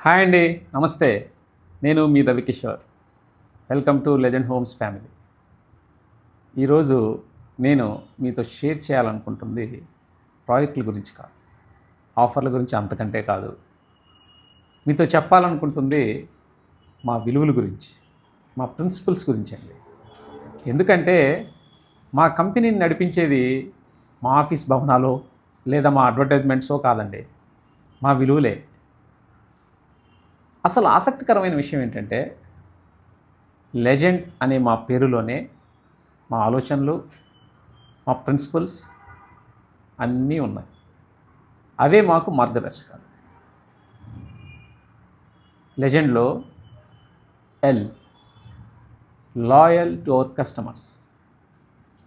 Hi అండి, నమస్తే. నేను మీ Ravikishore. Welcome to legend homes family. ఈరోజు నేను మీతో షేర్ చేయాలనుకుంటుంది ప్రాజెక్టుల గురించి కాదు, ఆఫర్ల గురించి అంతకంటే కాదు. మీతో చెప్పాలనుకుంటుంది మా విలువల గురించి, మా ప్రిన్సిపల్స్ గురించి అండి. ఎందుకంటే మా కంపెనీని నడిపించేది మా ఆఫీస్ భవనాలు లేదా మా అడ్వర్టైజ్మెంట్సో కాదండి, మా విలువలే. అసలు ఆసక్తికరమైన విషయం ఏంటంటే లెజెండ్ అనే మా పేరులోనే మా ఆలోచనలు, మా ప్రిన్సిపల్స్ అన్నీ ఉన్నాయి. అవే మాకు మార్గదర్శకాలు. లెజెండ్లో L, loyal to our customers.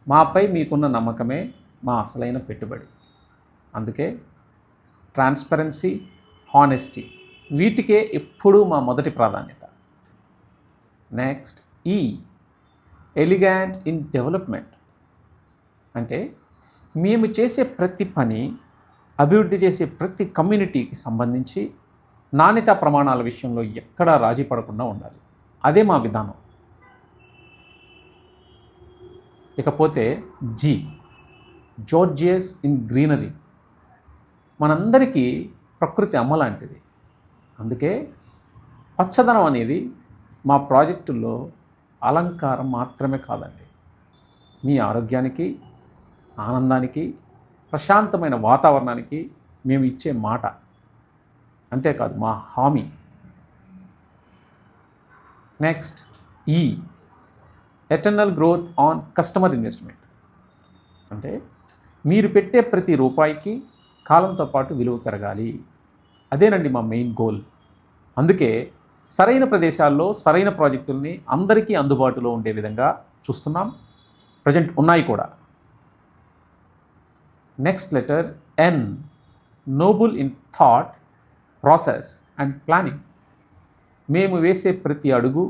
మాపై మీకున్న నమ్మకమే మా అసలైన పెట్టుబడి. అందుకే ట్రాన్స్పరెన్సీ, హానెస్టీ వీటికే ఎప్పుడూ మా మొదటి ప్రాధాన్యత. నెక్స్ట్ ఈ, ఎలిగాంట్ ఇన్ డెవలప్మెంట్. అంటే మేము చేసే ప్రతి పని, అభివృద్ధి చేసే ప్రతి కమ్యూనిటీకి సంబంధించి నాణ్యతా ప్రమాణాల విషయంలో ఎక్కడా రాజీ పడకుండా ఉండాలి. అదే మా విధానం. ఇకపోతే జీ, జార్జియస్ ఇన్ గ్రీనరీ. మనందరికీ ప్రకృతి అమ్మ లాంటిది. అందుకే పచ్చదనం అనేది మా ప్రాజెక్టుల్లో అలంకారం మాత్రమే కాదండి, మీ ఆరోగ్యానికి, ఆనందానికి, ప్రశాంతమైన వాతావరణానికి మేము ఇచ్చే మాట. అంతేకాదు మా హామీ. నెక్స్ట్ ఈ, eternal growth on customer investment. అంటే మీరు పెట్టే ప్రతి రూపాయికి కాలంతో పాటు విలువ పెరగాలి. అదేనండి మా మెయిన్ గోల్. అందుకే సరైన ప్రదేశాల్లో సరైన ప్రాజెక్టుల్ని అందరికీ అందుబాటులో ఉండే విధంగా చూస్తున్నాం. ప్రజెంట్ ఉన్నాయి కూడా. Next letter N, noble in thought, process and planning. మేము వేసే ప్రతి అడుగు,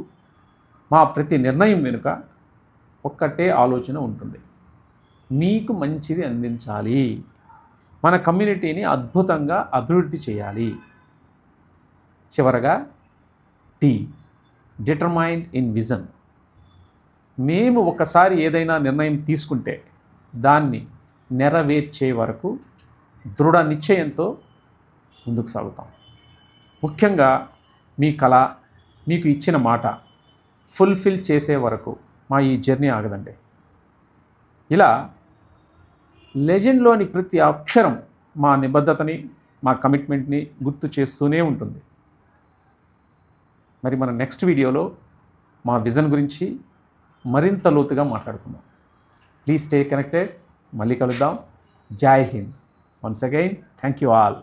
మా ప్రతి నిర్ణయం వెనుక ఒక్కటే ఆలోచన ఉంటుంది: మీకు మంచిది అందించాలి, మన కమ్యూనిటీని అద్భుతంగా అభివృద్ధి చేయాలి. చివరగా టీ, డిటర్మైన్డ్ ఇన్ విజన్. మేము ఒకసారి ఏదైనా నిర్ణయం తీసుకుంటే దాన్ని నెరవేర్చే వరకు దృఢ నిశ్చయంతో ముందుకు సాగుతాం. ముఖ్యంగా మీ కళ, మీకు ఇచ్చిన మాట ఫుల్ఫిల్ చేసే వరకు మా ఈ జర్నీ ఆగదండి. ఇలా లెజెండ్లోని ప్రతి అక్షరం మా నిబద్ధతని, మా కమిట్మెంట్ని గుర్తు చేస్తూనే ఉంటుంది. మరి మన నెక్స్ట్ వీడియోలో మా విజన్ గురించి మరింత లోతుగా మాట్లాడుకుందాం. Please stay connected. మళ్ళీ కలుద్దాం. జై Hind. Once again thank you all.